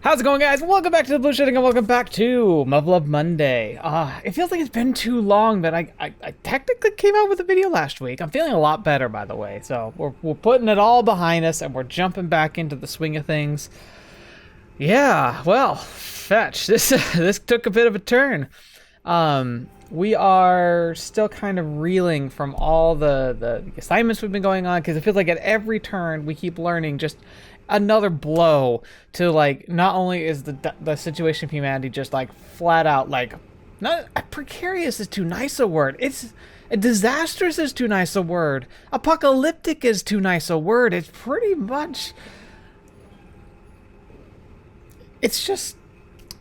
How's it going, guys? Welcome back to the Blue Shifting and welcome back to Muv-Luv Monday. It feels like it's been too long, but I technically came out with a video last week. I'm feeling a lot better, by the way. So we're putting it all behind us and we're jumping back into the swing of things. Yeah, well, fetch. This took a bit of a turn. We are still kind of reeling from all the assignments we've been going on, because it feels like at every turn we keep learning just another blow to, like, not only is the situation of humanity just like flat out, like, not precarious is too nice a word, it's disastrous is too nice a word, apocalyptic is too nice a word, it's pretty much, it's just,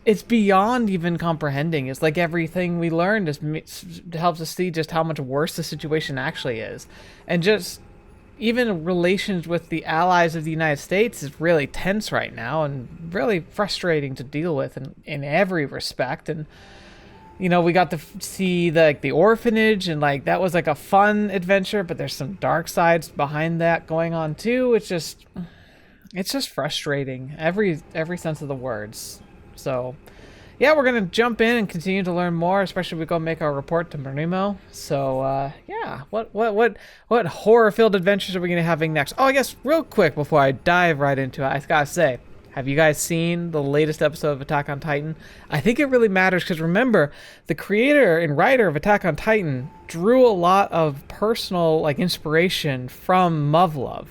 it's beyond even comprehending. It's like everything we learned just helps us see just how much worse the situation actually is. And just even relations with the allies of the United States is really tense right now and really frustrating to deal with in every respect. And, you know, we got to see the orphanage, and like that was like a fun adventure, but there's some dark sides behind that going on too. It's just frustrating, every sense of the words. So, yeah, we're gonna jump in and continue to learn more, especially if we go make our report to Miono. So, yeah, what horror-filled adventures are we gonna be having next? Oh, I guess real quick before I dive right into it, I gotta say, have you guys seen the latest episode of Attack on Titan? I think it really matters because remember, the creator and writer of Attack on Titan drew a lot of personal inspiration from Muv-Luv,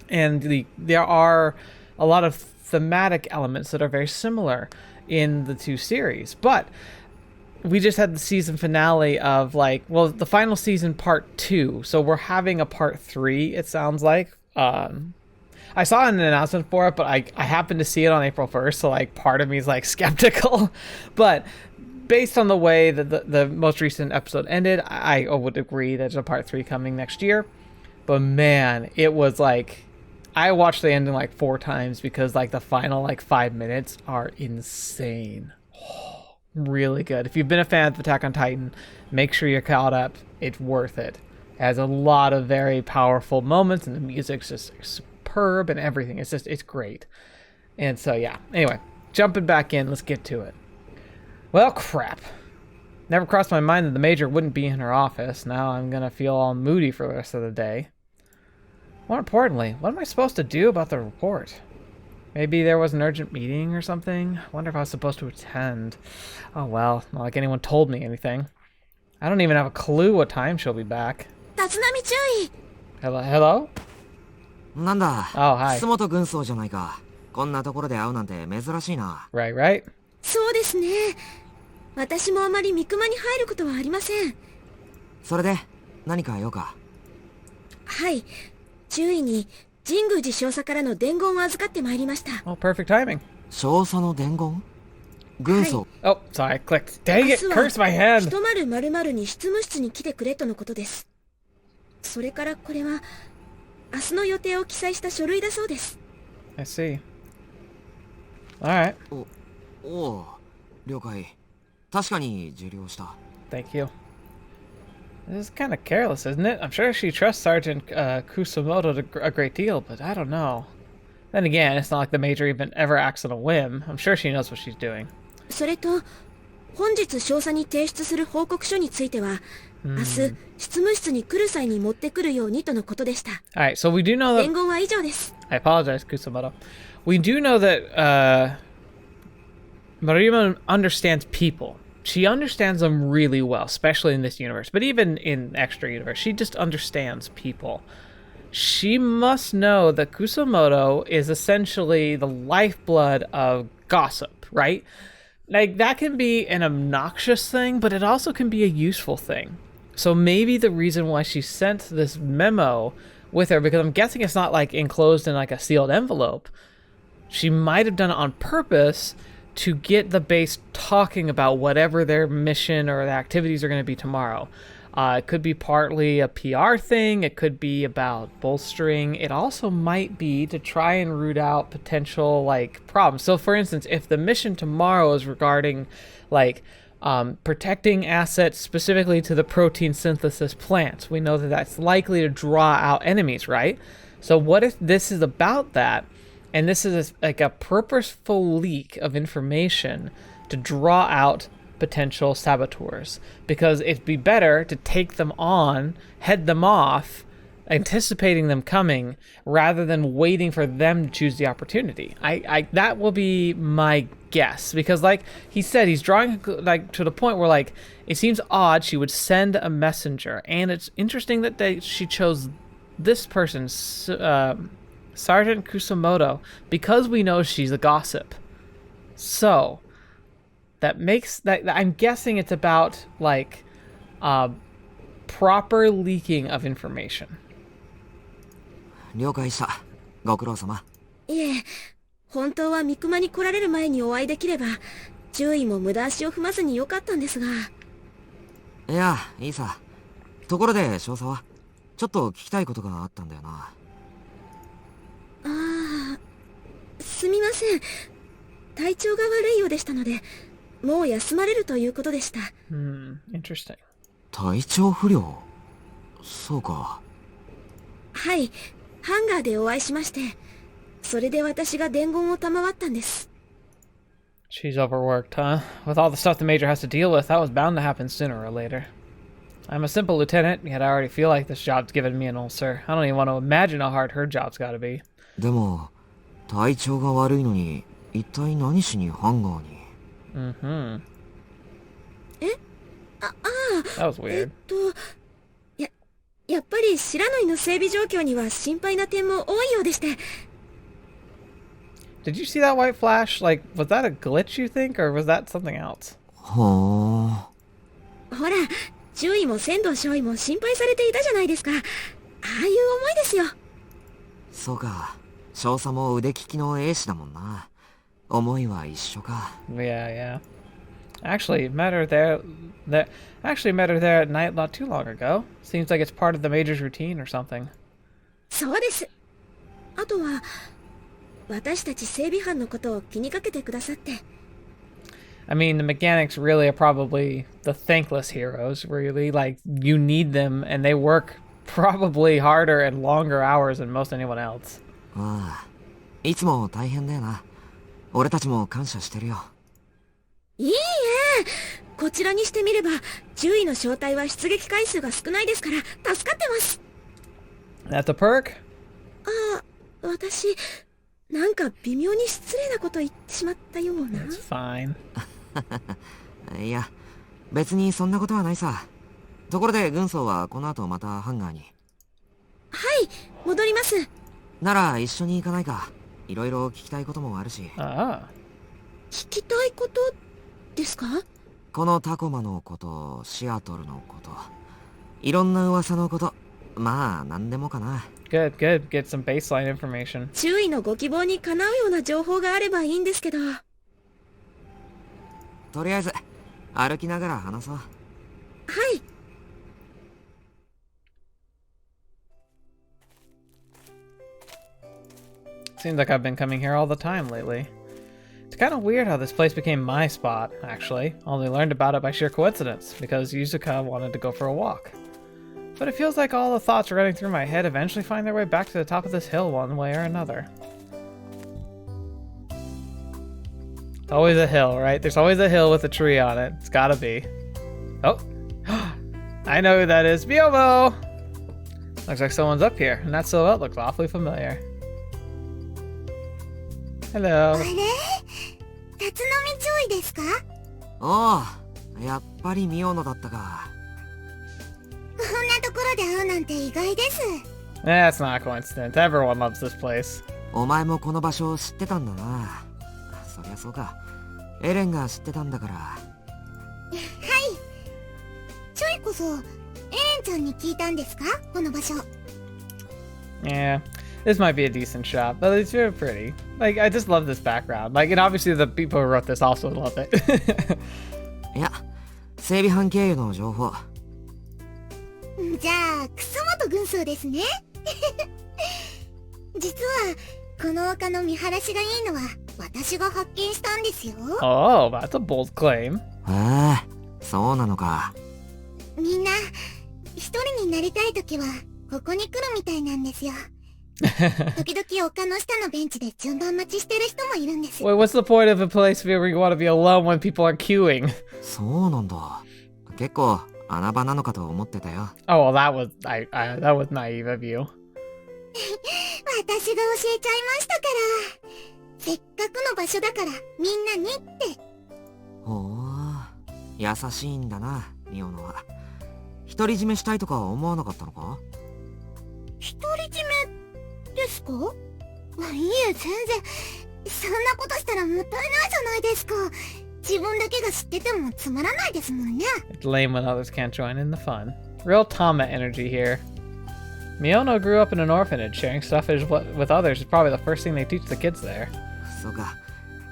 and there are a lot of thematic elements that are very similar in the two series. But we just had the season finale of the final season part 2, so we're having a part 3, it sounds like. I saw an announcement for it, but I happened to see it on April 1st, so part of me is skeptical. But based on the way that the most recent episode ended, I would agree there's a part 3 coming next year. But man, it was I watched the ending 4 times because the final 5 minutes are insane. Oh, really good. If you've been a fan of Attack on Titan, make sure you're caught up. It's worth it. It has a lot of very powerful moments, and the music's just superb and everything. It's great. And so yeah. Anyway, jumping back in, let's get to it. Well, crap. Never crossed my mind that the Major wouldn't be in her office. Now I'm gonna feel all moody for the rest of the day. More importantly, what am I supposed to do about the report? Maybe there was an urgent meeting or something? I wonder if I was supposed to attend. Oh well, not like anyone told me anything. I don't even have a clue what time she'll be back. Hello? Hello? なんだ、 Oh, hi. 楠本軍曹じゃないか。こんなところで会うなんて珍しいな。Right, right? そうですね。私もあまり三熊に入ることはありません。それで、何か用か。はい。周囲に神宮寺少佐からの伝言を預かってまいりました。Oh, perfect timing. 少佐の伝言軍曹、Oh, sorry, I clicked. Dang it, curse my hand. ひとまる〇〇に執務室に来てくれとのことです。それからこれは明日の予定を記載した書類だそうです。I see. Alright. おう、了解。確かに受領した。Thank you. This is kind of careless, isn't it? I'm sure she trusts Sergeant Kusumoto a great deal, but I don't know. Then again, it's not like the Major even ever acts on a whim. I'm sure she knows what she's doing. それと本日少佐に提出する報告書については、明日執務室に来る際に持ってくるようにとのことでした。Alright, so we do know that... 伝言は以上です。I apologize, Kusumoto. We do know that Marima understands people. She understands them really well, especially in this universe. But even in extra universe, she just understands people. She must know that Kusumoto is essentially the lifeblood of gossip, right? That can be an obnoxious thing, but it also can be a useful thing. So maybe the reason why she sent this memo with her, because I'm guessing it's not enclosed in a sealed envelope, she might have done it on purpose to get the base talking about whatever their mission or the activities are going to be tomorrow. It could be partly a PR thing. It could be about bolstering. It also might be to try and root out potential problems. So for instance, if the mission tomorrow is regarding protecting assets specifically to the protein synthesis plants, we know that that's likely to draw out enemies, right? So what if this is about that? and this is like a purposeful leak of information to draw out potential saboteurs, because it'd be better to take them on, head them off, anticipating them coming, rather than waiting for them to choose the opportunity. I that will be my guess, because like he said, he's drawing like to the point where like it seems odd she would send a messenger, and it's interesting that she chose this person, Sergeant Kusamoto, because we know she's a gossip. So that makes that, I'm guessing it's about like proper leaking of information. 了解した。ご苦労様。いえ、本当は三熊に来られる前にお会いできれば、注意も無駄足を踏まずによかったんですが。いや、いいさ。ところで少佐はちょっと聞きたいことがあったんだよな。ああ、すみません。体調が悪いようでしたので、もう休まれるということでした。Interesting. 体調不良。そうか。はい、ハンガーでお会いしまして、それで私が伝言を賜ったんです。She's overworked, huh? With all the stuff the Major has to deal with, that was bound to happen sooner or later. I'm a simple lieutenant, yet I already feel like this job's given me an ulcer. I don't even want to imagine how hard her job's gotta be. でも、体調が悪いのに、一体何しにハンガーに。That was weird. やっぱり白縫いの整備状況には心配な点も多いようでして。Did you see that white flash? Like, was that a glitch, you think, or was that something else? はあ。ほら、注意も鮮度少尉も心配されていたじゃないですか。ああいう思いですよ。そうか。少佐も腕利きのエースだもんな。思いは一緒か。Yeah. Actually, met her there at night not too long ago. Seems like it's part of the Major's routine or something. そうです。あとは、私たち整備班のことを気にかけてくださって。I mean, the mechanics really are probably the thankless heroes, really. Like, you need them, and they work probably harder and longer hours than most anyone else. ああ。いつも大変だよな。俺たちも感謝してるよ。いいえ、こちらにしてみれば、注意の正体は出撃回数が少ないですから、助かってます。That's a perk? ああ、私、なんか微妙に失礼なこと言ってしまったような。It's fine. いや、別にそんなことはないさ。ところで軍曹はこの後またハンガーに。はい、戻ります。なら一緒に行かないか。いろいろ聞きたいこともあるし。聞きたいことですか？このタコマのこと、シアトルのこと、いろんな噂のこと、まあ何でもかな。Good. Get some baseline information. 注意のご希望にかなうような情報があればいいんですけど。とりあえず歩きながら話そう。はい。Seems like I've been coming here all the time lately. It's kind of weird how this place became my spot, actually. Only learned about it by sheer coincidence, because Yuzuka wanted to go for a walk. But it feels like all the thoughts running through my head eventually find their way back to the top of this hill one way or another. It's always a hill, right? There's always a hill with a tree on it. It's gotta be. Oh! I know who that is. Miono! Looks like someone's up here, and that silhouette looks awfully familiar. Hello. あれ？辰巳注意ですか？おお、やっぱりミオノだったか。こんなところで会うなんて意外です。That's not a coincidence. Everyone loves this place. お前もこの場所を知ってたんだな。そりゃそうか。エレンが知ってたんだから。はい。ちょいこそ、エレンちゃんに聞いたんですか？この場所。Yeah. This might be a decent shot, but it's very pretty. Like, I just love this background. Like, and obviously the people who wrote this also love it. いや、整備班経由の情報。じゃあ、楠本軍曹ですね。実は、この丘の見晴らしがいいのは、私が発見したんですよ。Oh, that's a bold claim. へえ、そうなのか。みんな、一人になりたいときは、ここに来るみたいなんですよ。時々丘の下のベンチで順番待ちしてる人もいるんです。 Wait, what's the point of a place where you want to be alone when people are queuing? そうなんだ。結構穴場なのかと思ってたよ。Oh, well, that was naive of you. 私が教えちゃいましたから。せっかくの場所だからみんなにって。ほう、優しいんだな、ミオノは。独り占めしたいとか思わなかったのか？独り占めですか？いえ、全然。そんなことしたらもったいないじゃないですか。自分だけが知っててもつまらないですもんね。It's lame when others can't join in the fun. Real Tama energy here. Miono grew up in an orphanage. Sharing stuff with others is probably the first thing they teach the kids there. そうか。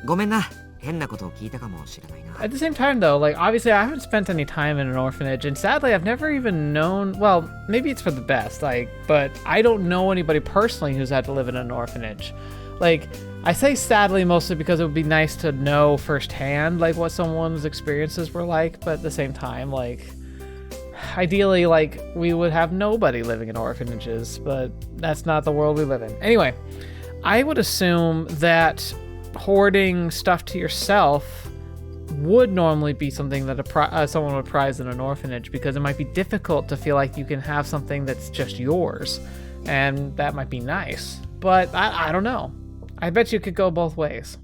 ごめんな。変なことを聞いたかもしれないな。At the same time, though, like, obviously I haven't spent any time in an orphanage, and sadly I've never even known, well, maybe it's for the best, like, but I don't know anybody personally who's had to live in an orphanage. Like, I say sadly mostly because it would be nice to know firsthand, like, what someone's experiences were like, but at the same time, like, ideally, like, we would have nobody living in orphanages, but that's not the world we live in. Anyway, I would assume that hoarding stuff to yourself would normally be something that someone would prize in an orphanage, because it might be difficult to feel like you can have something that's just yours, and that might be nice. But I don't know. I bet you could go both ways.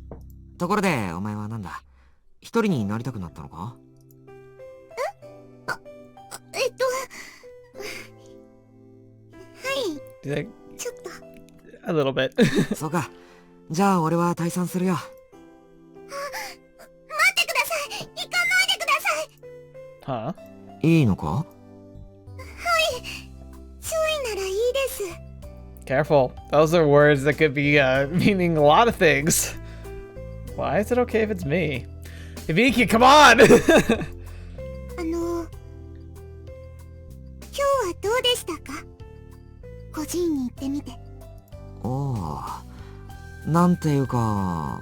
ところで、お前はなんだ？一人になりたくなったのか？Do you think? ちょっと。A little bit. そうか。じゃあ俺は退散するよ。待ってください。行かないでください。Huh? いいのか？注意ならいいです。Careful. Those are words that could be meaning a lot of things. Why is it okay if it's me? Hibiki, come on! 今日はどうでしたか？孤児院に行ってみて。おお。なんていうか、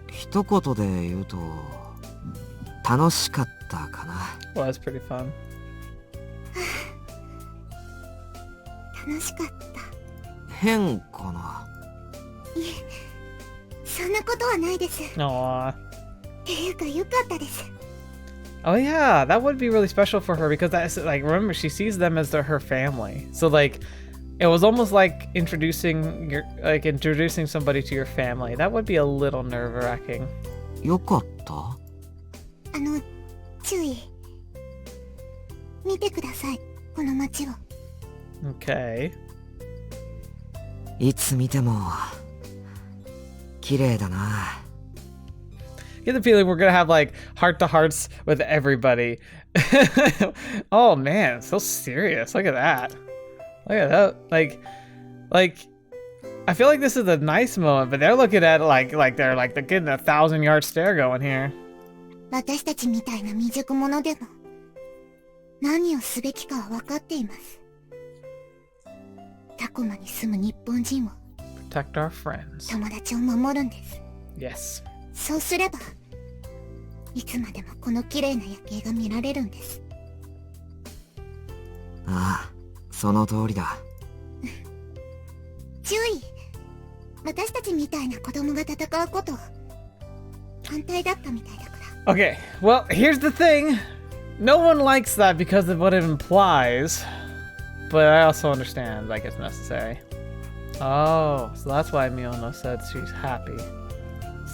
一言で言うと、楽しかったかな。Well, that's pretty fun. 楽しかった。変かな。いえ、そんなことはないです。 Aww. っていうか良かったです。 Oh yeah, that would be really special for her, because that's like, remember, she sees them as her family. So like, it was almost like introducing somebody to your family. That would be a little nerve-wracking. よかった？注意。見てください、この街を。Okay. いつ見ても綺麗だな。Get the feeling we're gonna have like heart-to-hearts with everybody. Oh man, so serious. Look at that. Look at that. Like, I feel like this is a nice moment, but they're looking at it like they're getting a 1,000-yard stare going here. 私たちみたいな未熟者でも何をすべきかは分かっています。タコマに住む日本人を、 Protect our friends. 友達を守るんです。 Yes. そうすればいつまでもこの綺麗な夜景が見られるんです。ああ、その通りだ。注意。私たちみたいな子供が戦うこと反対だったみたいだから。 Okay, well, here's the thing. No one likes that because of what it implies, but I also understand, like, it's necessary. Oh, so that's why Miono said she's happy.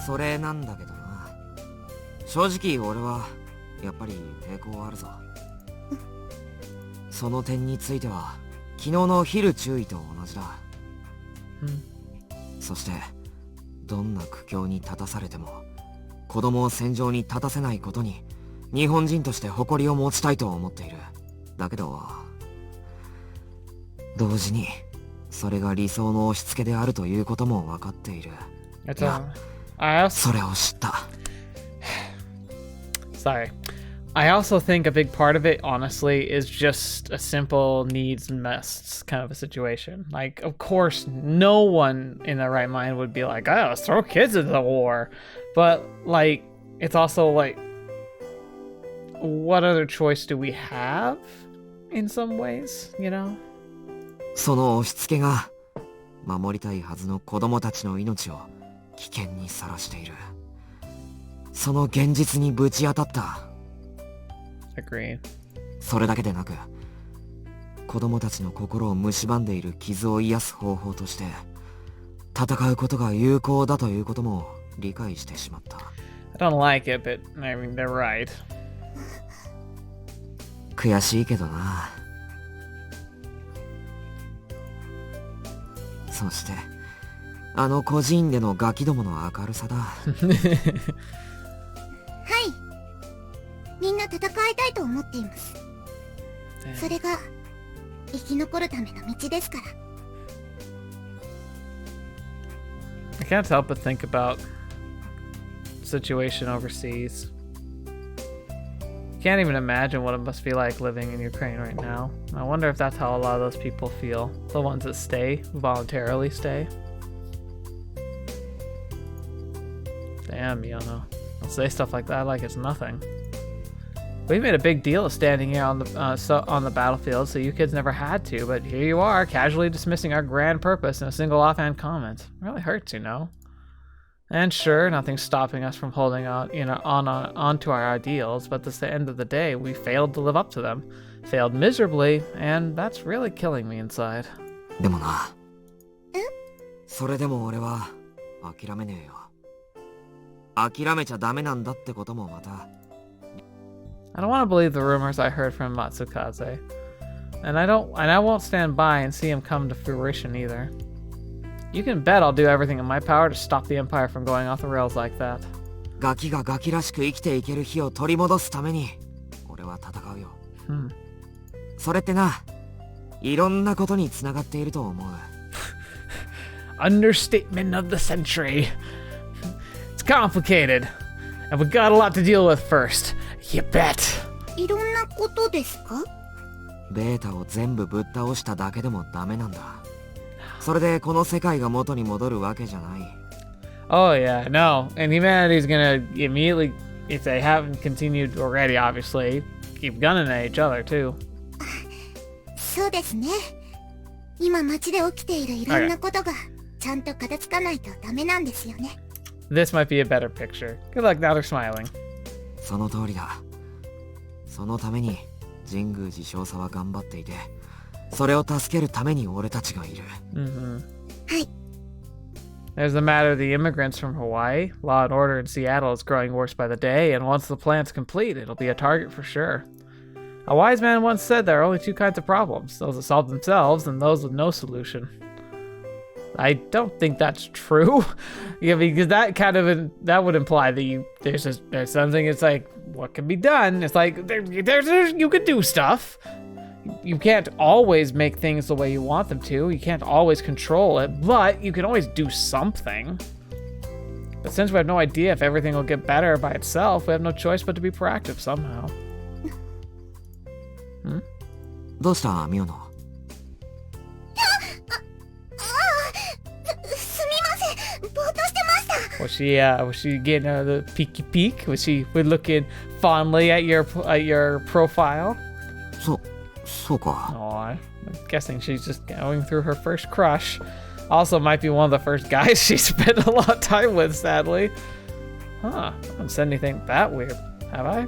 それなんだけどな。正直俺はやっぱり抵抗あるぞ。その点については昨日の昼注意と同じだ。そしてどんな苦境に立たされても子供を戦場に立たせないことに日本人として誇りを持ちたいと思っている。だけど同時にそれが理想の押し付けであるということも分かっている。いや、それを知った。Sorry. I also think a big part of it, honestly, is just a simple needs and musts kind of a situation. Like, of course, no one in their right mind would be like, oh, let's throw kids into the war. But, like, it's also like, what other choice do we have in some ways, you know? その押し付けが守りたいはずの子供たちの命を危険にさらしている。その現実にぶち当たった。Agree. それだけでなく、子供たちの心を蝕んでいる傷を癒す方法として戦うことが有効だということも理解してしまった。I don't like it, but I mean, they're right. 悔しいけどな。そしてあの孤児院でのガキどもの明るさだ。みんな戦いたいと思っています。それが生き残るための道ですから。I can't help but think about the situation overseas. Can't even imagine what it must be like living in Ukraine right now. I wonder if that's how a lot of those people feel. The ones that stay, voluntarily stay. Damn, Miono. Don't say stuff like that like it's nothing. We made a big deal of standing here on the battlefield, so you kids never had to, but here you are, casually dismissing our grand purpose in a single offhand comment. It really hurts, you know. And sure, nothing's stopping us from holding on, onto our ideals, but at the end of the day, we failed to live up to them. Failed miserably, and that's really killing me inside. でもな。それでも俺は諦めねえよ。諦めちゃダメなんだってこともまた。I don't want to believe the rumors I heard from Matsukaze. And I won't stand by and see him come to fruition either. You can bet I'll do everything in my power to stop the Empire from going off the rails like that. ガキがガキらしく生きていける日を取り戻すために俺は戦うよ。それってな、いろんなことにつながっていると思う。Understatement of the century. It's complicated. And we got a lot to deal with first. You bet. いろんなことですか？ベータを全部ぶっ倒しただけでもダメなんだ。それでこの世界が元に戻るわけじゃない。Oh yeah, no. And humanity's gonna immediately, if they haven't continued already, obviously, keep gunning at each other too. そうですね。今街で起きているいろんなことがちゃんと片付かないとダメなんですよね。This might be a better picture. Good luck, now they're smiling. その通りだ。そのために神宮寺少佐は頑張っていて、それを助けるために俺たちがいる。はい。There's the matter of the immigrants from Hawaii. Law and order in Seattle is growing worse by the day, and once the plant's complete, it'll be a target for sure. A wise man once said there are only two kinds of problems, those that solve themselves and those with no solution. I don't think that's true. Yeah, because that would imply that there's something. It's like, what can be done? It's like there's you could do stuff. You can't always make things the way you want them to. You can't always control it, but you can always do something. But since we have no idea if everything will get better by itself, we have no choice but to be proactive somehow. どうしたミオノ？Was she getting the peeky peek? Was she looking fondly at your profile? そうか。Oh, I'm guessing she's just going through her first crush. Also, might be one of the first guys she spent a lot of time with, sadly. Huh? I haven't said anything that weird, have I?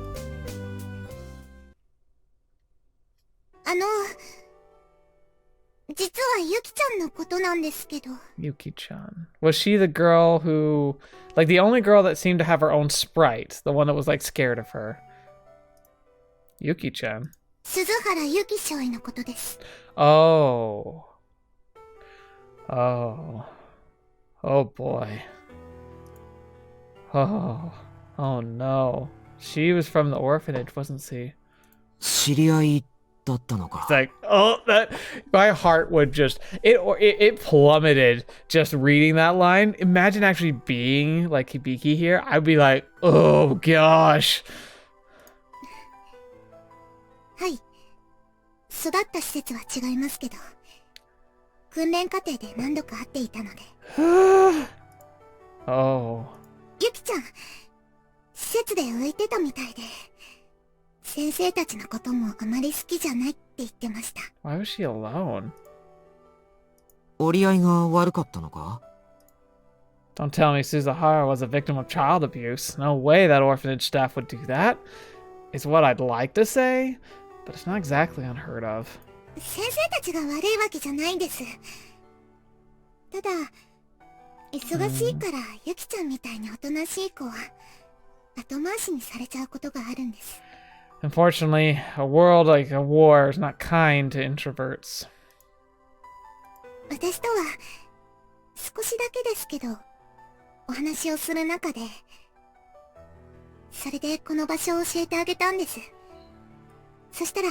実はユキちゃんのことなんですけど。Yuki-chan. Was she the girl who, like the only girl that seemed to have her own sprite? The one that was like scared of her? Yuki-chan. 鈴原ユキ少尉のことです。Oh. Oh. Oh boy. Oh. Oh no. She was from the orphanage, wasn't she? 知り合いだったのか。 It's like, oh, that my heart would just it plummeted just reading that line. Imagine actually being like Hibiki here. I'd be like, oh gosh. はい。育った施設は違いますけど、訓練過程で何度か会っていたので。Oh. ユキちゃん、施設で浮いてたみたいで、先生たちのこともあまり好きじゃないって言ってました。Why was she alone? 折り合いが悪かったのか？ Don't tell me Suzahara was a victim of child abuse. No way that orphanage staff would do that. Is what I'd like to say, but it's not exactly unheard of. 先生たちが悪いわけじゃないんです。ただ、忙しいからユキちゃんみたいにおとなしい子は後回しにされちゃうことがあるんです。Unfortunately, a world like a war is not kind to introverts. 私とは少しだけですけどお話をする中で、それでこの場所を教えてあげたんです。そしたら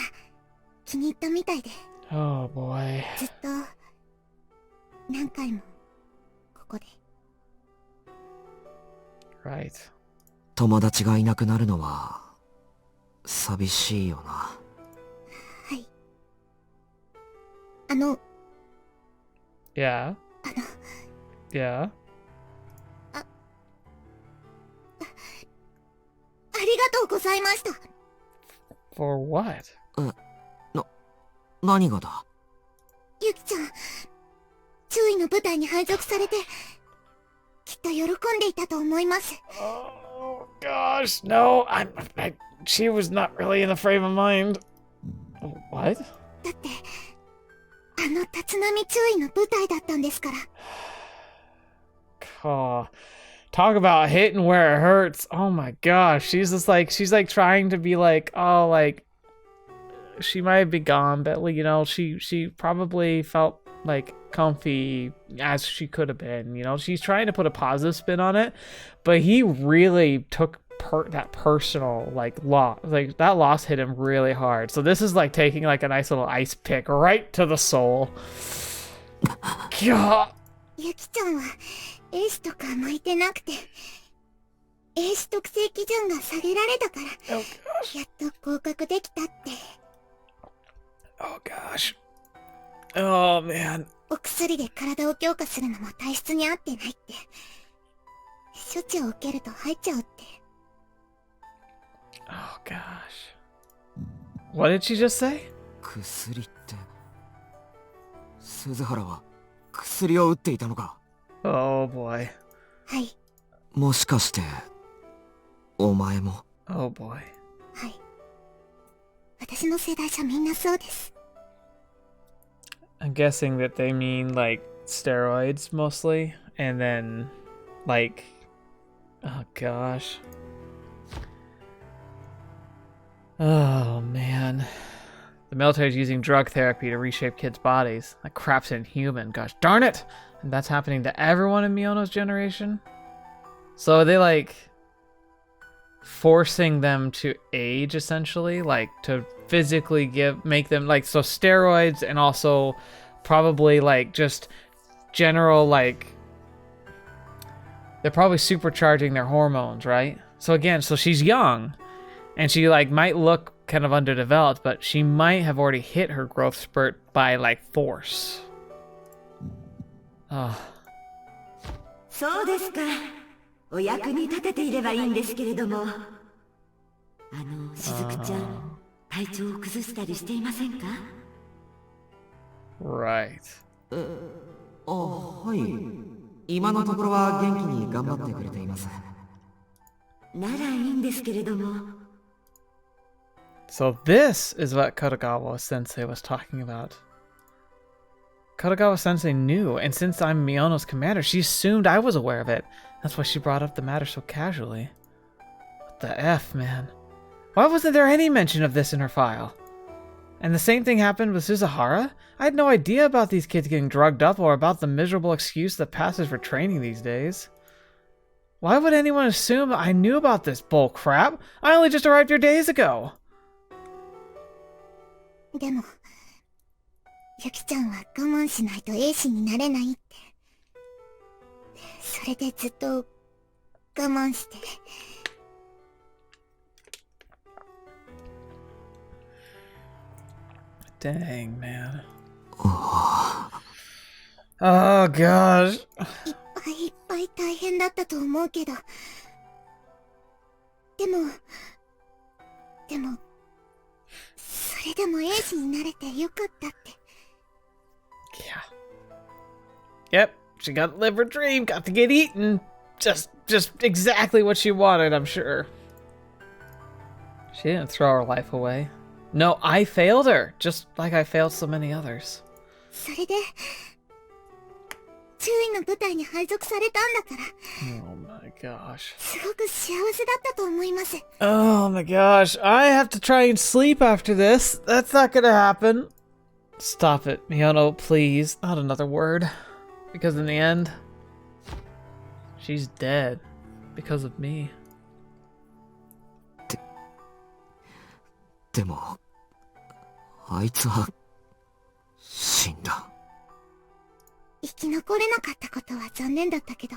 気に入ったみたいで、 Oh boy. ずっと何回もここで。 Right. 友達がいなくなるのは寂しいよな。はい。Yeah. Yeah. ありがとうございました。 For what? 何がだ？ユキちゃん、注意の部隊に配属されて、きっと喜んでいたと思います。 Oh gosh, no. She was not really in the frame of mind. What? だって、立浪注意の部隊だったんですから。 Oh, talk about hitting where it hurts. Oh my gosh, she's like trying to be like, oh, like she might be gone, but you know, she probably felt like comfy as she could have been. You know, she's trying to put a positive spin on it, but he really took that personal like loss. Like that loss hit him really hard. So this is like taking like a nice little ice pick right to the soul. God. ユキちゃんは英士とか向いてなくて、英士特性基準が下げられたから、 Oh gosh. やっと合格できたって。 Oh gosh. Oh man. お薬で体を強化するのも体質に合ってないって。処置を受けると入っちゃうって。 Oh gosh. What did she just say? 薬って、鈴原は薬を打っていたのか？ Oh boy. はい。もしかしてお前も？ Oh boy. はい。私の世代じゃみんなそうです。 I'm guessing that they mean like steroids mostly, and then like, oh gosh. Oh man. The military's using drug therapy to reshape kids' bodies. That crap's inhuman, gosh darn it! And that's happening to everyone in Miono's generation? So are they like forcing them to age essentially? Like to physically make them like, so steroids and also probably like just general like, they're probably supercharging their hormones, right? So again, so she's young and she like might look kind of underdeveloped, but she might have already hit her growth spurt by like force. Oh. そうですか。お役に立てていればいいんですけれども。しずくちゃん、体調を崩したりしていませんか？ Right. はい。今のところは元気に頑張ってくれています。ならいいんですけれども。So this is what Kotogawa Sensei was talking about. Kotogawa Sensei knew, and since I'm Miono's commander, she assumed I was aware of it. That's why she brought up the matter so casually. What the F, man? Why wasn't there any mention of this in her file? And the same thing happened with Suzahara? I had no idea about these kids getting drugged up or about the miserable excuse that passes for training these days. Why would anyone assume I knew about this bull crap? I only just arrived here days ago. でも、ユキちゃんは我慢しないと英士になれないって。それでずっと我慢して。Dang, man. Oh, gosh. いっぱい大変だったと思うけど。でも、それでも英士になれてよかったって。Yeah. Yep, she got to live her dream, got to get eaten. Just exactly what she wanted, I'm sure. She didn't throw her life away. No, I failed her, just like I failed so many others. それで、注意の部隊に配属されたんだから、 Oh my gosh. すごく幸せだったと思います。 Oh my gosh, I have to try and sleep after this. That's not gonna happen. Stop it, Miono, please. Not another word. Because in the end, she's dead. Because of me. でも、あいつは、死んだ。生き残れなかったことは残念だったけど、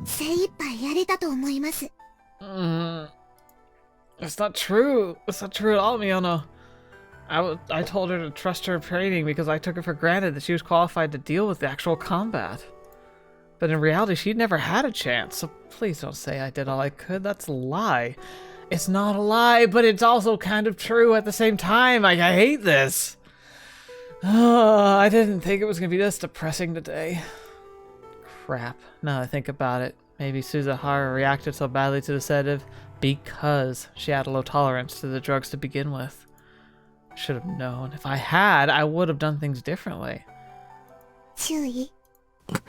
精一杯やれたと思います。That's not true. That's not true at all, Miono. I told her to trust her training because I took it for granted that she was qualified to deal with the actual combat. But in reality, she'd never had a chance, so please don't say I did all I could. That's a lie. It's not a lie, but it's also kind of true at the same time. I hate this. I didn't think it was going to be this depressing today. Crap. Now that I think about it, maybe Suzahara reacted so badly to the sedative because she had a low tolerance to the drugs to begin with. Should have known. If I had, I would have done things differently. 注意、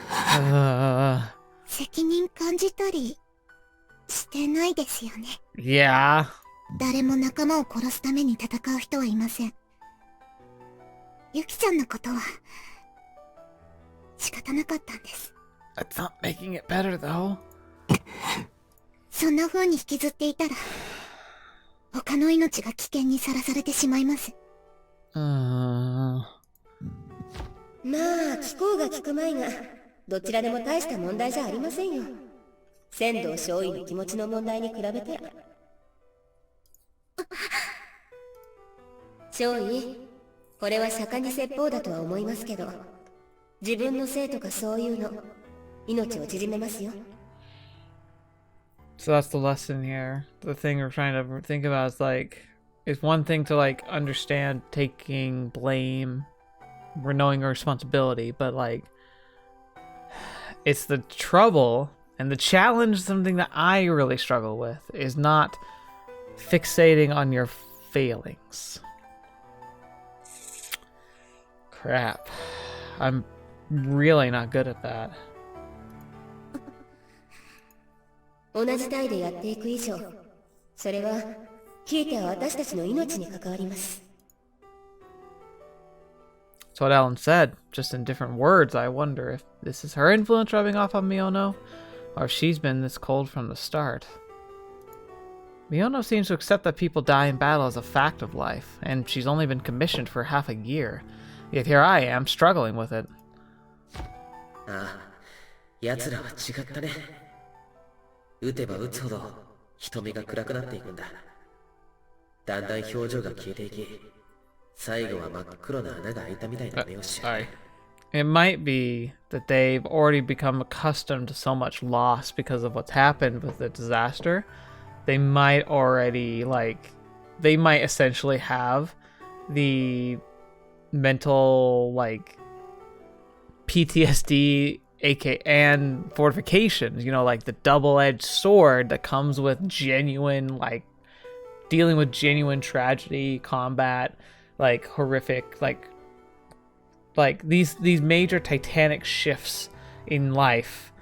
Uh, 責任感じたりしてないですよね。 yeah. 誰も仲間を殺すために戦う人はいません。ユキちゃんのことは仕方なかったんです。 That's not making it better, though. そんな風に引きずっていたら、他の命が危険にさらされてしまいます。まあ、聞こうが聞くまいが、どちらでも大した問題じゃありませんよ。仙道少尉の気持ちの問題に比べたら。少尉、これは釈迦に説法だとは思いますけど、自分のせいとかそういうの、命を縮めますよ。 So that's the lesson here. The thing we're trying to think about is like, it's one thing to like understand taking blame, we're knowing our responsibility, but like, it's the trouble and the challenge, something that I really struggle with, is not fixating on your failings. Crap. I'm really not good at that. 同じ隊でやっていく以上、それは、ひいては私たちの命に関わります。 That's what Alan said, just in different words. I wonder if this is her influence rubbing off on Miono, or if she's been this cold from the start. Miono seems to accept that people die in battle as a fact of life, and she's only been commissioned for half a year. Yet here I am, struggling with it. ああ、奴らは違ったね。撃てば撃つほど瞳が暗くなっていくんだ。だんだん表情が消えていき、最後は真っ黒な穴が開いたみたいな目をしちゃう。It might be that they've already become accustomed to so much loss because of what's happened with the disaster. They might already, they might essentially have the mental, PTSD, and fortifications, like the double-edged sword that comes with genuine, dealing with genuine tragedy, combat, horrific, these major titanic shifts in life.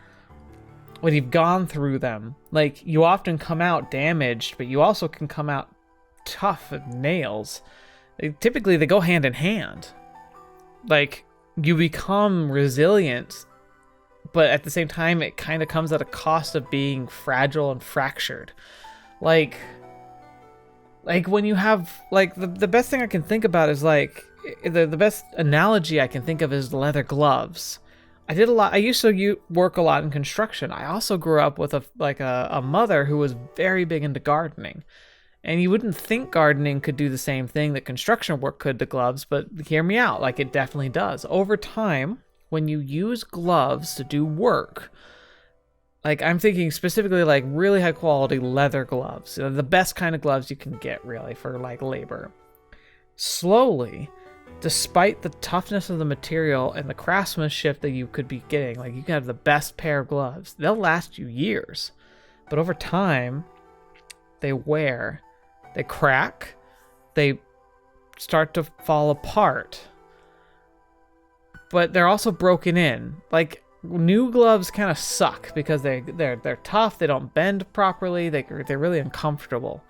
When you've gone through them, you often come out damaged, but you also can come out tough as nails. Typically, they go hand in hand. You become resilient, but at the same time, it kind of comes at a cost of being fragile and fractured. When you have, the best thing I can think about is, the best analogy I can think of is leather gloves. I used to work a lot in construction. I also grew up with a mother who was very big into gardening. And you wouldn't think gardening could do the same thing that construction work could to gloves, but hear me out, it definitely does. Over time, when you use gloves to do work, I'm thinking specifically really high quality leather gloves, the best kind of gloves you can get really for labor. Slowly, despite the toughness of the material and the craftsmanship that you could be getting, like you can have the best pair of gloves, they'll last you years, but over time they wear, they crack, they start to fall apart, but they're also broken in. Like, new gloves kind of suck because they're tough, they don't bend properly, they're really uncomfortable.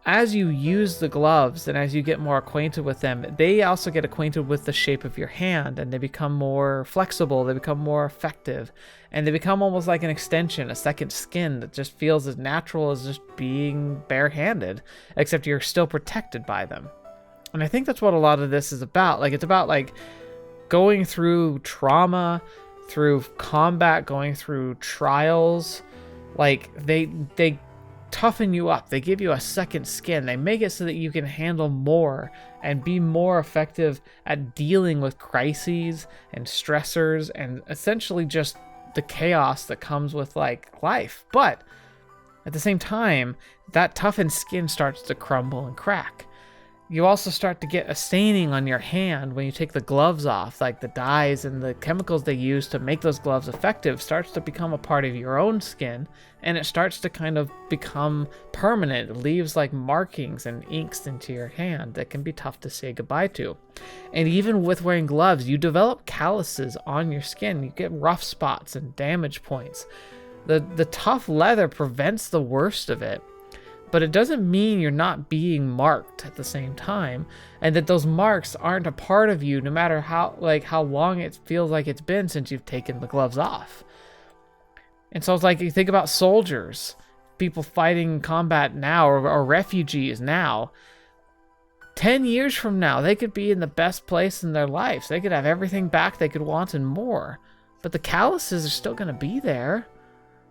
As you use the gloves and as you get more acquainted with them, they also get acquainted with the shape of your hand, and they become more flexible, they become more effective, and they become almost like an extension, a second skin that just feels as natural as just being barehanded, except you're still protected by them. And I think that's what a lot of this is about. Like, it's about like going through trauma, through combat, going through trials. Like, they toughen you up, they give you a second skin, they make it so that you can handle more and be more effective at dealing with crises and stressors and essentially just the chaos that comes with like life. But at the same time, that toughened skin starts to crumble and crack. You also start to get a staining on your hand when you take the gloves off, like the dyes and the chemicals they use to make those gloves effective starts to become a part of your own skin, and it starts to kind of become permanent. It leaves like markings and inks into your hand that can be tough to say goodbye to. And even with wearing gloves, you develop calluses on your skin. You get rough spots and damage points. The tough leather prevents the worst of it, but it doesn't mean you're not being marked at the same time, and that those marks aren't a part of you no matter how long it feels like it's been since you've taken the gloves off. And so it's like, you think about soldiers, people fighting combat now, or refugees now. 10 years from now, they could be in the best place in their lives. They could have everything back they could want and more, but the calluses are still going to be there.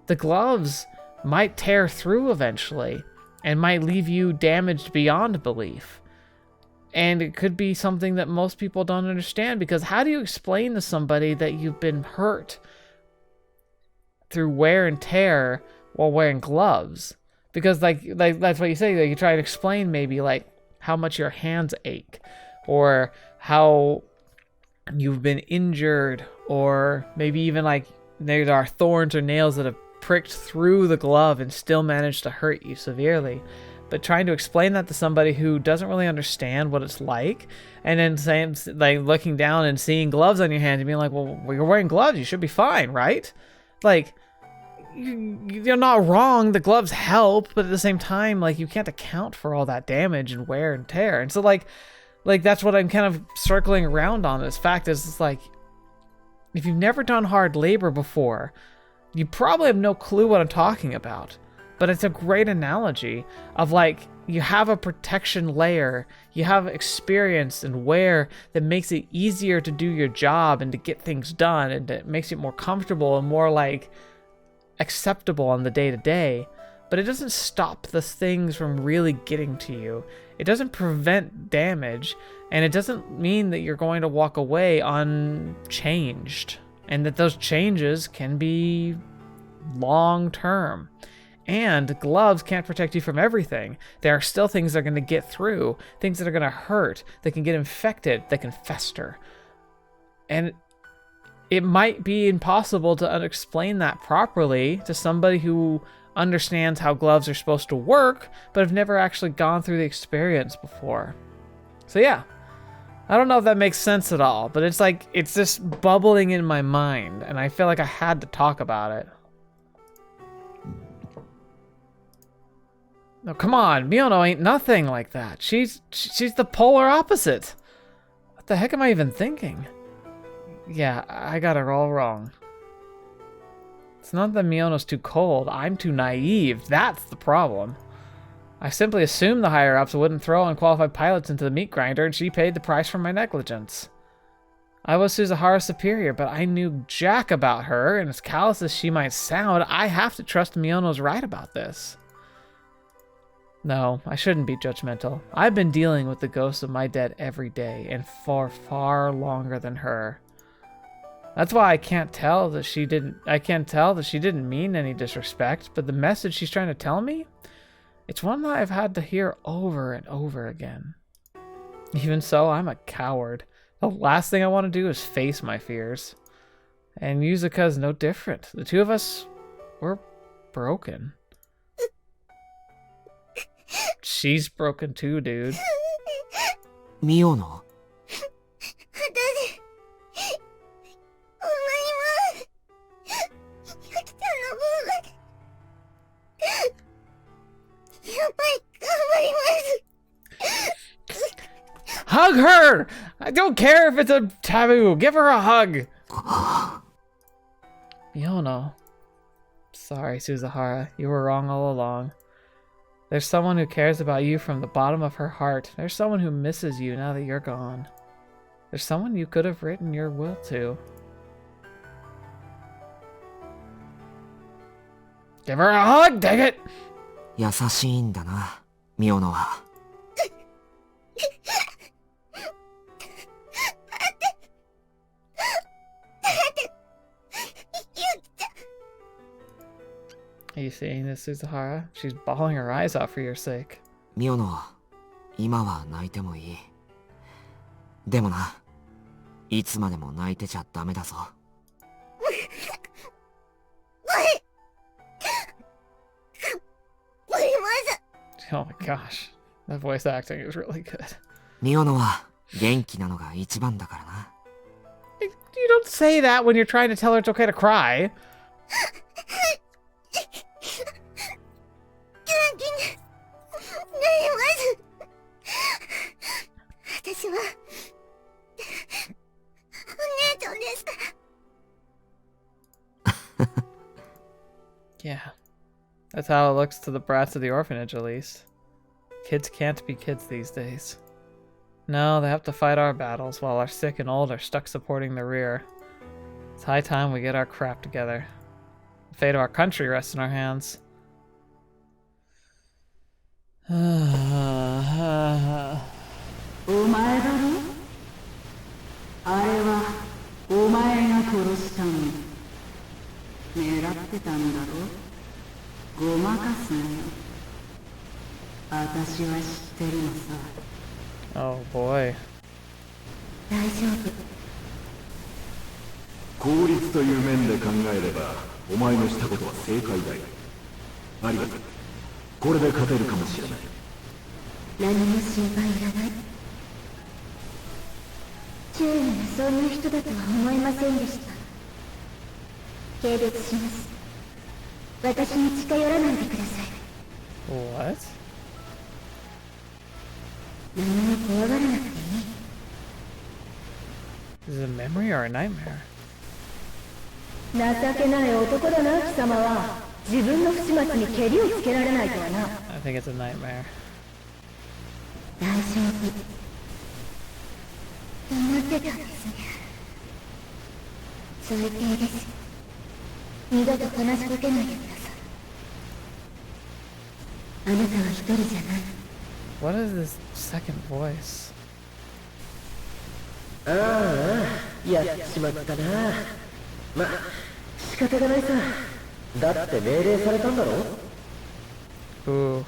The gloves might tear through eventually, and might leave you damaged beyond belief. And it could be something that most people don't understand, because how do you explain to somebody that you've been hurt through wear and tear while wearing gloves? Because like that's what you say, like you try to explain maybe like how much your hands ache, or how you've been injured, or maybe even like there are thorns or nails that have pricked through the glove and still managed to hurt you severely. But trying to explain that to somebody who doesn't really understand what it's like, and then saying, like, looking down and seeing gloves on your hand and being like, well, you're wearing gloves, you should be fine, right? Like, you're not wrong, the gloves help, but at the same time, like, you can't account for all that damage and wear and tear. And so like that's what I'm kind of circling around on. This fact is, it's like, if you've never done hard labor before, you probably have no clue what I'm talking about. But it's a great analogy of like, you have a protection layer, you have experience and wear that makes it easier to do your job and to get things done, and it makes it more comfortable and more like acceptable on the day-to-day. But it doesn't stop the things from really getting to you. It doesn't prevent damage, and it doesn't mean that you're going to walk away unchanged, and that those changes can be long-term. And gloves can't protect you from everything. There are still things that are going to get through, things that are going to hurt, that can get infected, that can fester. And it might be impossible to explain that properly to somebody who understands how gloves are supposed to work, but have never actually gone through the experience before. So yeah, I don't know if that makes sense at all, but it's like, it's just bubbling in my mind, and I feel like I had to talk about it. No, come on, Miono ain't nothing like that. She's the polar opposite. What the heck am I even thinking? Yeah, I got it all wrong. It's not that Miono's too cold, I'm too naive. That's the problem. I simply assumed the higher-ups wouldn't throw unqualified pilots into the meat grinder, and she paid the price for my negligence. I was Suzahara's superior, but I knew jack about her, and as callous as she might sound, I have to trust Miono's right about this. No, I shouldn't be judgmental. I've been dealing with the ghosts of my dead every day, and for far longer than her. That's why I can't tell that she didn't mean any disrespect, but the message she's trying to tell me, it's one that I've had to hear over and over again. Even so, I'm a coward. The last thing I want to do is face my fears. And Yuzuka's no different. The two of us, we're broken. She's broken too, dude. ミオの私、思います。ゆきちゃんの分まで。やっぱり頑張ります。 Hug her! I don't care if it's a taboo. Give her a hug. Miono. Sorry, Suzuhara. You were wrong all along. There's someone who cares about you from the bottom of her heart. There's someone who misses you now that you're gone. There's someone you could have written your will to. Give her a hug, dang it! 優しいんだな、ミオノは。Are you seeing this, Suzuhara? She's bawling her eyes out for your sake. ミオノ、今は泣いてもいい。でもな、いつまでも泣いてちゃダメだぞ。Oh my gosh. That voice acting is really good. ミオノは元気なのが一番だからな。You don't say that when you're trying to tell her it's okay to cry. 私はお姉ちゃんですから。 Yeah. That's how it looks to the brats of the orphanage, at least. Kids can't be kids these days. No, they have to fight our battles while our sick and old are stuck supporting the rear. It's high time we get our crap together. The fate of our country rests in our hands. お前だろ？あれはお前が殺したの。狙ってたんだろ？ごまかすなよ。私は知ってるのさ。 Oh boy. 大丈夫。効率という面で考えればお前のしたことは正解だよ。ありがとう。これで勝てるかもしれない。何も心配いらない。キュウリがそんな人だとは思いませんでした。軽蔑します。私に近寄らないでください。 What? 何も怖がらなくていい。 Is it a memory or a nightmare? 情けない男だな、貴様は。自分の不始末にケリをつけられないとはな。I think it's a nightmare. 大丈夫。思ってたんですね。最低です。二度と話しかけないでください。あなたは一人じゃない。 What is this second voice? ああ、やっちまったな。ま、仕方がないさ。だって命令されたんだろ。 Ooh.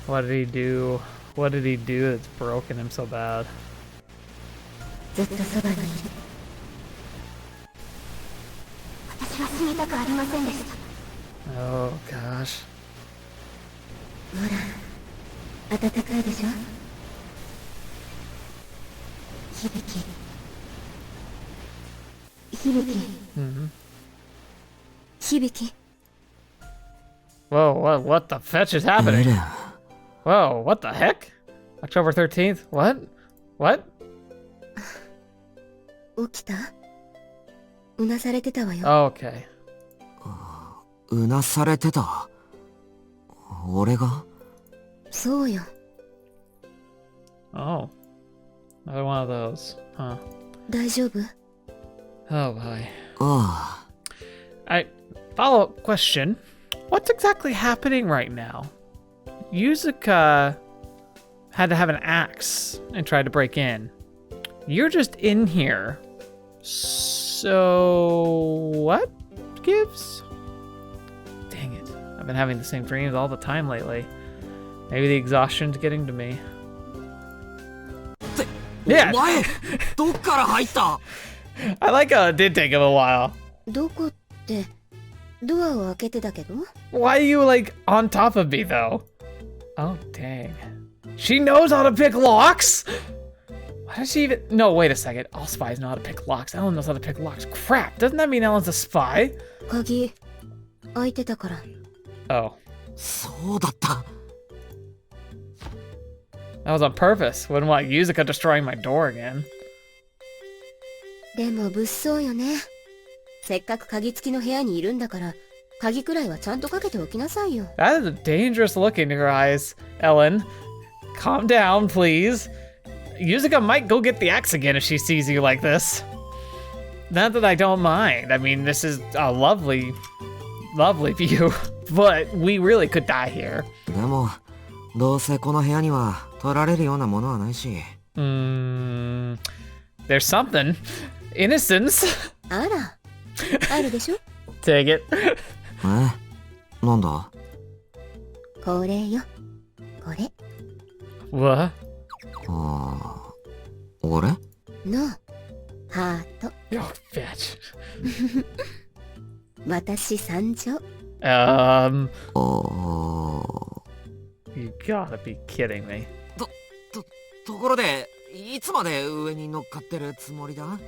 What did he do? What did he do that's broken him so bad? ずっとそばにいる。私は死にたくありませんでした。 Oh gosh. ほら、暖かいでしょ。響き。Mm-hmm. 響き。 Whoa, what the fetch is happening? エレン、 Whoa, what the heck? October 13th? What? What? 起きた？うなされてたわよ。 Okay. うなされてた。俺が？そうよ。 Oh. Another one of those. Huh. 大丈夫？ Oh boy. ああ、 Alright, follow-up question. What's exactly happening right now? Yuzuka had to have an axe and tried to break in. You're just in here. So what gives? Dang it. I've been having the same dreams all the time lately. Maybe the exhaustion's getting to me. Yeah. お前どっから入った？ I like how it did take him a while. どこって、ドアを開けてたけど Why are you like on top of me though? Oh dang. She knows how to pick locks? Why does she even? No, wait a second. All spies know how to pick locks. Ellen knows how to pick locks. Crap, doesn't that mean Ellen's a spy? 鍵、開いてたから。Oh. そうだった。 That was on purpose. Wouldn't want Yuzuka destroying my door again. でも物騒よね。せっかく鍵付きの部屋にいるんだから、鍵くらいはちゃんとかけておきなさいよ。That is a dangerous look in your eyes, Ellen. Calm down, please. Yuzuka might go get the axe again if she sees you like this. Not that I don't mind. I mean, this is a lovely, lovely view. But we really could die here. でもどうせこの部屋には取られるようなものはないし。There's something. Innocence. あら、あるでしょ Take it. なんだ？これよ、これ。 What? 俺？の、ハート。 Oh, bitch. 私参上。You gotta be kidding me. ところでいつまで上に乗っかってるつもりだ？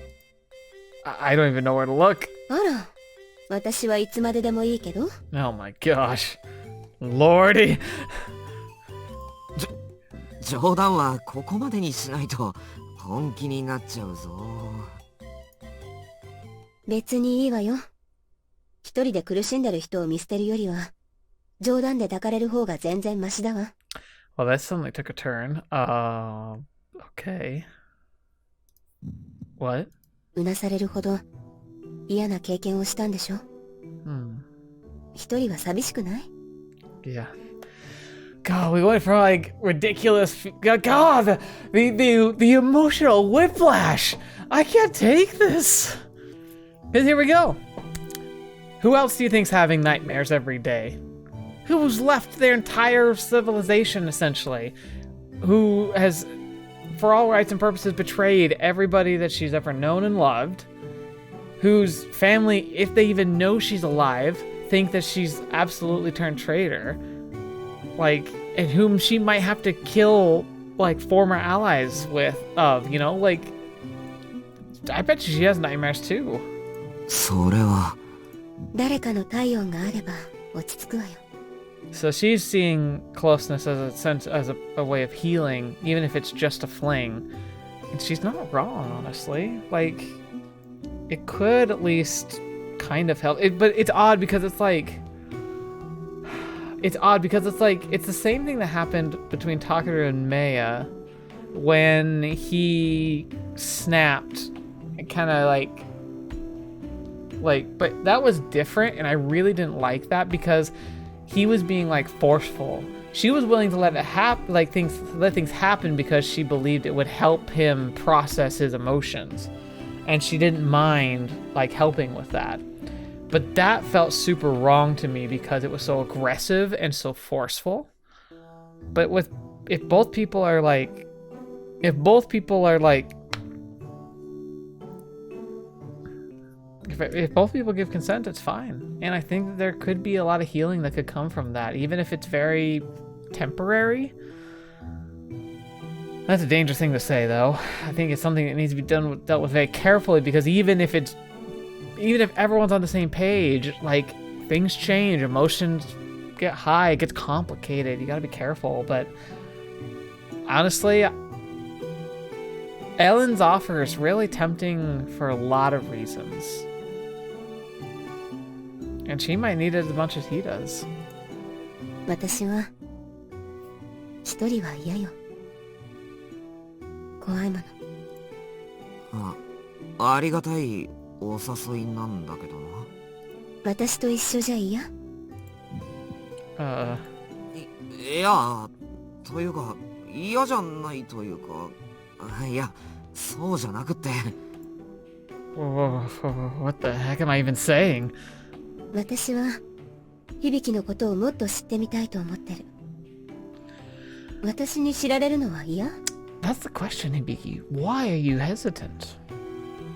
I don't even know where to look. あら、私はいつまででもいいけど。Oh my gosh. Lordy. 冗談はここまでにしないと本気になっちゃうぞ。別にいいわよ。一人で苦しんでる人を見捨てるよりは、冗談で抱かれる方が全然マシだわ。Well, that suddenly took a turn. Okay. What? うなされるほど嫌な経験をしたんでしょ。一人は寂しくない？ Yeah. God, we went from like ridiculous. God, the emotional whiplash. I can't take this. But here we go. Who else do you think's having nightmares every day? Who's left their entire civilization essentially? Who has, for all rights and purposes, betrayed everybody that she's ever known and loved? Whose family, if they even know she's alive, think that she's absolutely turned traitor? Like, and whom she might have to kill, like, former allies with, you know, like, I bet she has nightmares too. それは。誰かの体温があれば落ち着くわよ。 So she's seeing closeness as a sense, as a way of healing, even if it's just a fling. And she's not wrong, honestly. Like, it could at least kind of help. But it's odd because it's like, it's the same thing that happened between Takeru and Maya when he snapped and kind of like, but that was different, and I really didn't like that because he was being like forceful. She was willing to let things happen because she believed it would help him process his emotions, and she didn't mind like helping with that. But that felt super wrong to me because it was so aggressive and so forceful. But if both people are like if both people give consent, it's fine. And I think that there could be a lot of healing that could come from that, even if it's very temporary. That's a dangerous thing to say, though. I think it's something that needs to be dealt with very carefully, because even if everyone's on the same page, like, things change, emotions get high, it gets complicated. You gotta be careful. But honestly, Ellen's offer is really tempting for a lot of reasons. And she might need it as much as he does. 私は一人は嫌よ。怖いもの。ありがたいお誘いなんだけどな。私と一緒じゃ嫌？いや、というか嫌じゃないというか、いや、そうじゃなくて。What the heck am I even saying? 私は響のことをもっと知ってみたいと思ってる。私に知られるのは嫌？ that's the question, Hibiki. Why are you hesitant?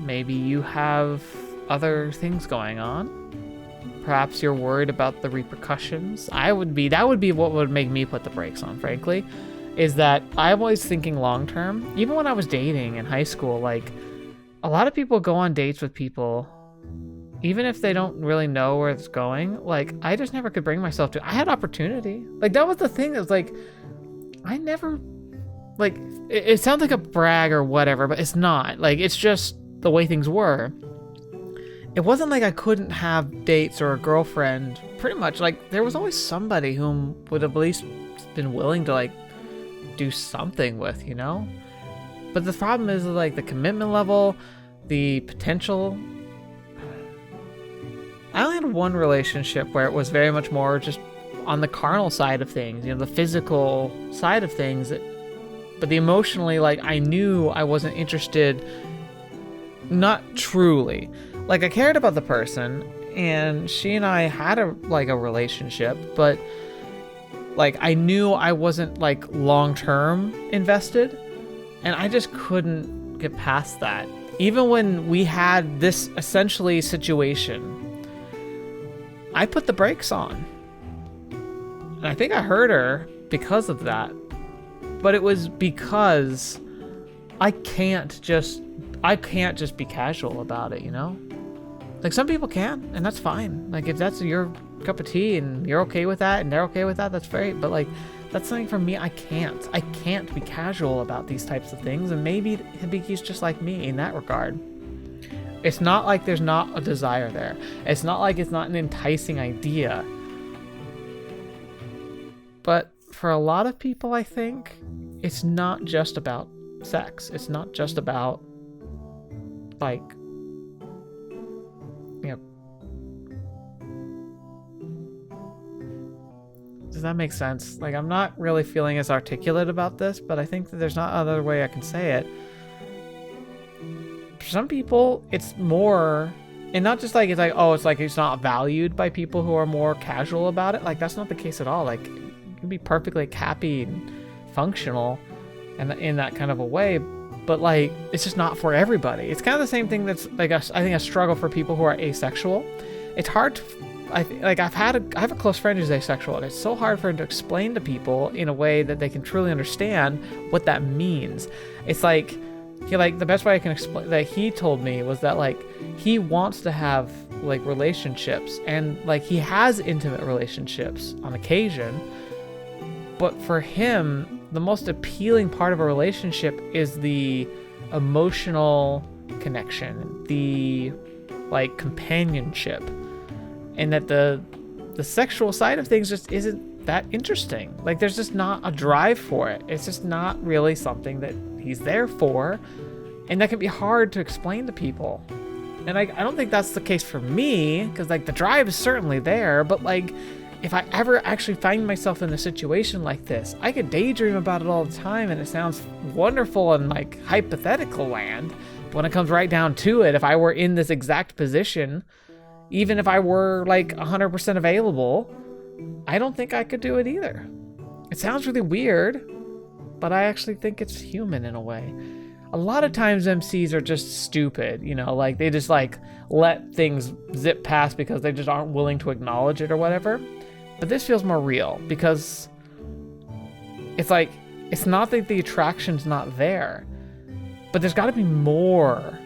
Maybe you have other things going on. Perhaps you're worried about the repercussions. That would be what would make me put the brakes on, frankly, is that I'm always thinking long term. Even when I was dating in high school, like, a lot of people go on dates with people, even if they don't really know where it's going. Like, I just never could bring myself to. I had opportunity. Like, that was the thing. It was like, I never, like, it sounds like a brag or whatever, but it's not. Like, it's just the way things were. It wasn't like I couldn't have dates or a girlfriend. Pretty much, like, there was always somebody whom would have at least been willing to, like, do something with, you know? But the problem is, like, the commitment level, the potential. I only had one relationship where it was very much more just on the carnal side of things, you know, the physical side of things. But the emotionally, like, I knew I wasn't interested, not truly. Like, I cared about the person, and she and I had a relationship, but, like, I knew I wasn't, like, long-term invested, and I just couldn't get past that. Even when we had this essentially situation, I put the brakes on. And I think I hurt her because of that. But it was because I can't just be casual about it, you know? Like, some people can, and that's fine. Like, if that's your cup of tea and you're okay with that and they're okay with that, that's great. But, like, that's something for me. I can't be casual about these types of things. And maybe Hibiki's just like me in that regard. It's not like there's not a desire there. It's not like it's not an enticing idea. But for a lot of people, I think, it's not just about sex. It's not just about, like, you know. Does that make sense? Like, I'm not really feeling as articulate about this, but I think that there's not other way I can say it. For some people, it's more, and not just like, it's like, oh, it's like it's not valued by people who are more casual about it. Like, that's not the case at all. Like, you can be perfectly happy and functional and in that kind of a way, but, like, it's just not for everybody. It's kind of the same thing that's, like, I think a struggle for people who are asexual. It's hard to, I have a close friend who's asexual, and it's so hard for him to explain to people in a way that they can truly understand what that means. It's like, the best way I can explain that he told me was that, like, he wants to have, like, relationships, and, like, he has intimate relationships on occasion, but for him, the most appealing part of a relationship is the emotional connection, the, like, companionship, and that the sexual side of things just isn't that interesting. Like, there's just not a drive for it. It's just not really something that he's there for, and that can be hard to explain to people. And I don't think that's the case for me, because, like, the drive is certainly there, but, like, if I ever actually find myself in a situation like this, I could daydream about it all the time, and it sounds wonderful in, like, hypothetical land. But when it comes right down to it, if I were in this exact position, even if I were, like, 100% available, I don't think I could do it either. It sounds really weird, but I actually think it's human in a way. A lot of times MCs are just stupid, you know, like, they just, like, let things zip past because they just aren't willing to acknowledge it or whatever. But this feels more real because it's like, it's not that the attraction's not there, but there's got to be more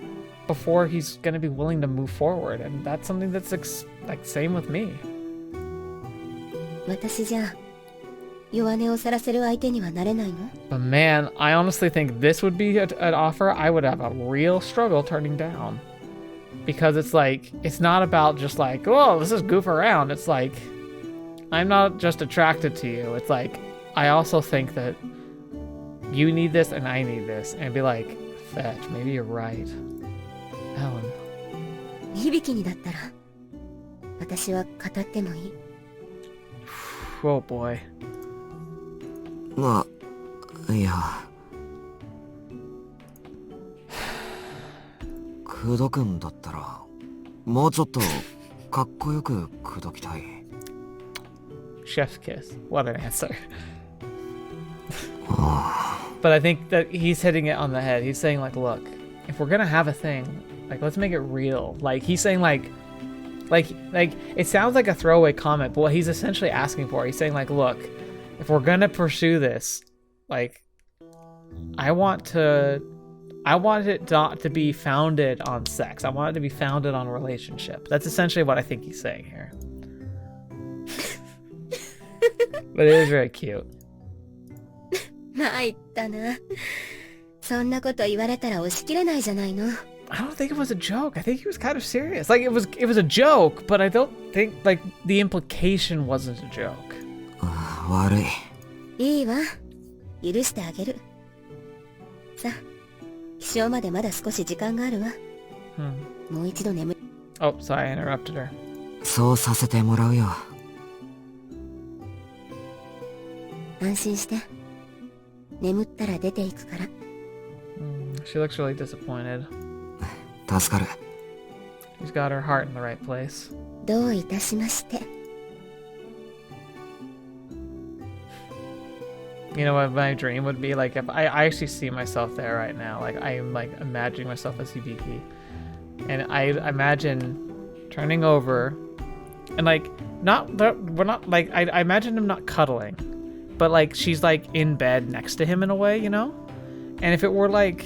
before he's going to be willing to move forward. And that's something that's like same with me. 私じゃ弱音をさらせる相手にはなれないの? But man, I honestly think this would be an offer I would have a real struggle turning down. Because it's like, it's not about just like, oh, let's just goof around. It's like, I'm not just attracted to you. It's like, I also think that you need this and I need this. And be like, fetch, maybe you're right. Ellen. 響にだったら私は語ってもいい? Oh boy. まあ、いや。口説くんだったら、もうちょっとかっこよく口説きたい。Chef's kiss. What an answer. But I think that he's hitting it on the head. He's saying like, look, if we're gonna have a thing, like let's make it real. Like he's saying like it sounds like a throwaway comment, but what he's essentially asking for, he's saying like, look, if we're gonna pursue this, like I want it not to be founded on sex. I want it to be founded on relationship. That's essentially what I think he's saying here. But it is very cute. 参ったな。そんなこと言われたら押し切れないじゃないの。I don't think it was a joke. I think he was kind of serious. Like it was a joke, but I don't think like the implication wasn't a joke. 悪い。いいわ。許してあげる。さあ、起床までまだ少し時間があるわ。もう一度眠。Oh, sorry, I interrupted her. そうさせてもらうよ。安心して。眠ったら出ていくから。She looks really disappointed. 助かる。 She's got her heart in the right place. どういたしまして。You know what my dream would be? Like if I actually see myself there right now. Like I am like imagining myself as Hibiki. And I imagine turning over and like we're not like I imagine him not cuddling. But like she's like in bed next to him in a way, you know? And if it were like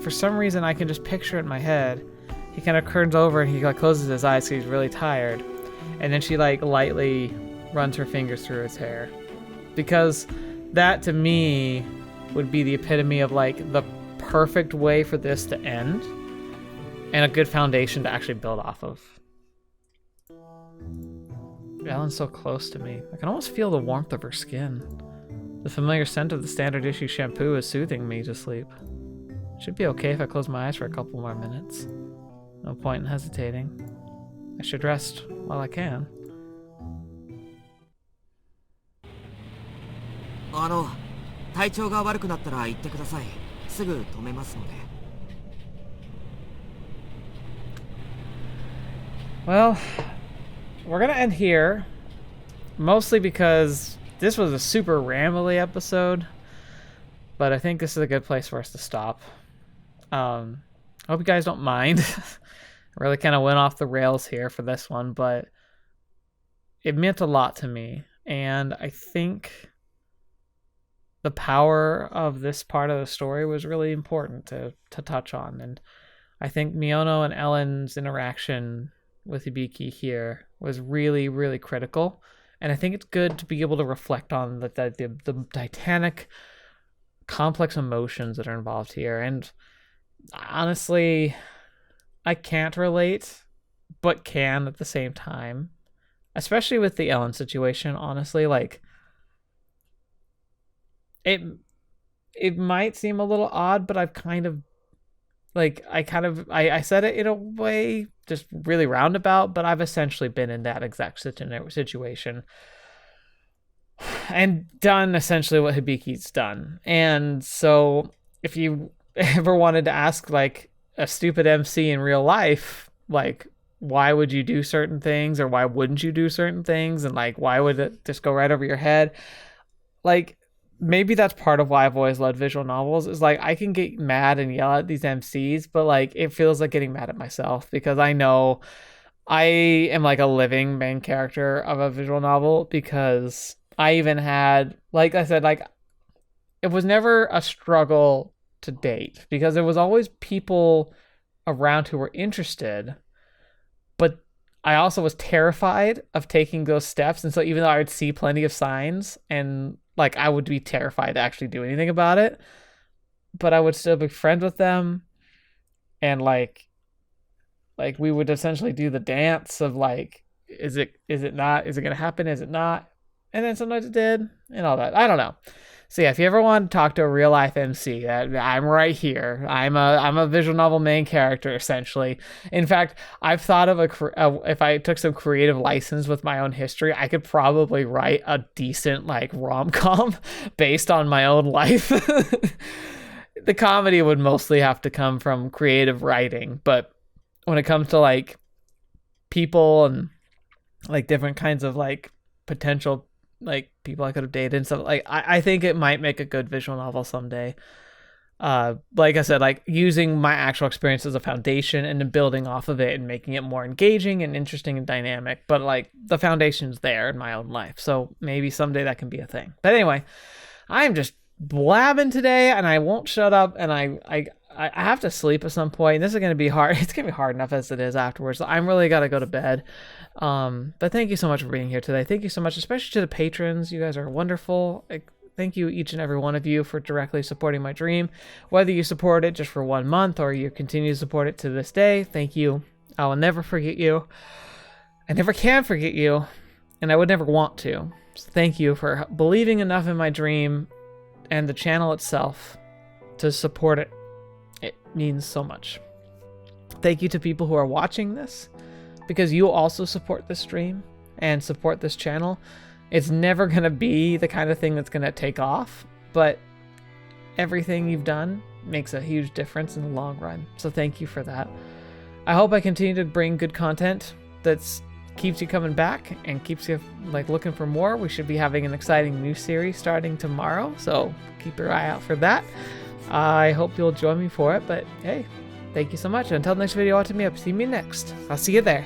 for some reason I can just picture it in my head. He kind of turns over and he like closes his eyes because he's really tired. And then she like lightly runs her fingers through his hair. Because that to me would be the epitome of like the perfect way for this to end and a good foundation to actually build off of. Ellen's so close to me. I can almost feel the warmth of her skin. The familiar scent of the standard issue shampoo is soothing me to sleep. Should be okay if I close my eyes for a couple more minutes. No point in hesitating. I should rest while I can. 体調が悪くなったら言ってください。すぐ止めますので。Well, we're gonna end here. Mostly because this was a super rambly episode. But I think this is a good place for us to stop. I hope you guys don't mind. I really kind of went off the rails here for this one, but it meant a lot to me. And I think the power of this part of the story was really important to touch on. And I think Miono and Ellen's interaction with Hibiki here was really, really critical. And I think it's good to be able to reflect on the titanic, complex emotions that are involved here. And honestly, I can't relate, but can at the same time. Especially with the Ellen situation, honestly, like it might seem a little odd, but I've kind of I said it in a way just really roundabout, but I've essentially been in that exact situation and done essentially what Hibiki's done. And so if you ever wanted to ask like a stupid MC in real life, like why would you do certain things or why wouldn't you do certain things, and like why would it just go right over your head, like maybe that's part of why I've always loved visual novels, is like I can get mad and yell at these MCs, but like it feels like getting mad at myself because I know I am like a living main character of a visual novel, because I even had, like I said, like it was never a struggle to date because there was always people around who were interested, but I also was terrified of taking those steps. And so even though I would see plenty of signs and like I would be terrified to actually do anything about it, but I would still be friends with them. And like we would essentially do the dance of like, is it not? Is it going to happen? Is it not? And then sometimes it did and all that. I don't know. So yeah, if you ever want to talk to a real life MC, I'm right here. I'm a visual novel main character essentially. In fact, I've thought of if I took some creative license with my own history, I could probably write a decent like rom-com based on my own life. The comedy would mostly have to come from creative writing, but when it comes to like people and like different kinds of like potential like people I could have dated and stuff. Like I think it might make a good visual novel someday. Like I said, like using my actual experience as a foundation and then building off of it and making it more engaging and interesting and dynamic. But like the foundation's there in my own life, so maybe someday that can be a thing. But anyway, I'm just blabbing today, and I won't shut up. And I have to sleep at some point. This is gonna be hard. It's gonna be hard enough as it is afterwards. So I'm really gotta go to bed. But thank you so much for being here today. Thank you so much, especially to the patrons. You guys are wonderful. Thank you, each and every one of you, for directly supporting my dream. Whether you support it just for 1 month or you continue to support it to this day, thank you. I will never forget you. I never can forget you, and I would never want to. So thank you for believing enough in my dream and the channel itself to support it. It means so much. Thank you to people who are watching this, because you also support this stream and support this channel. It's never going to be the kind of thing that's going to take off, but everything you've done makes a huge difference in the long run. So thank you for that. I hope I continue to bring good content that keeps you coming back and keeps you like looking for more. We should be having an exciting new series starting tomorrow, so keep your eye out for that. I hope you'll join me for it, but hey, thank you so much. Until the next video, watching me up. See me next. I'll see you there.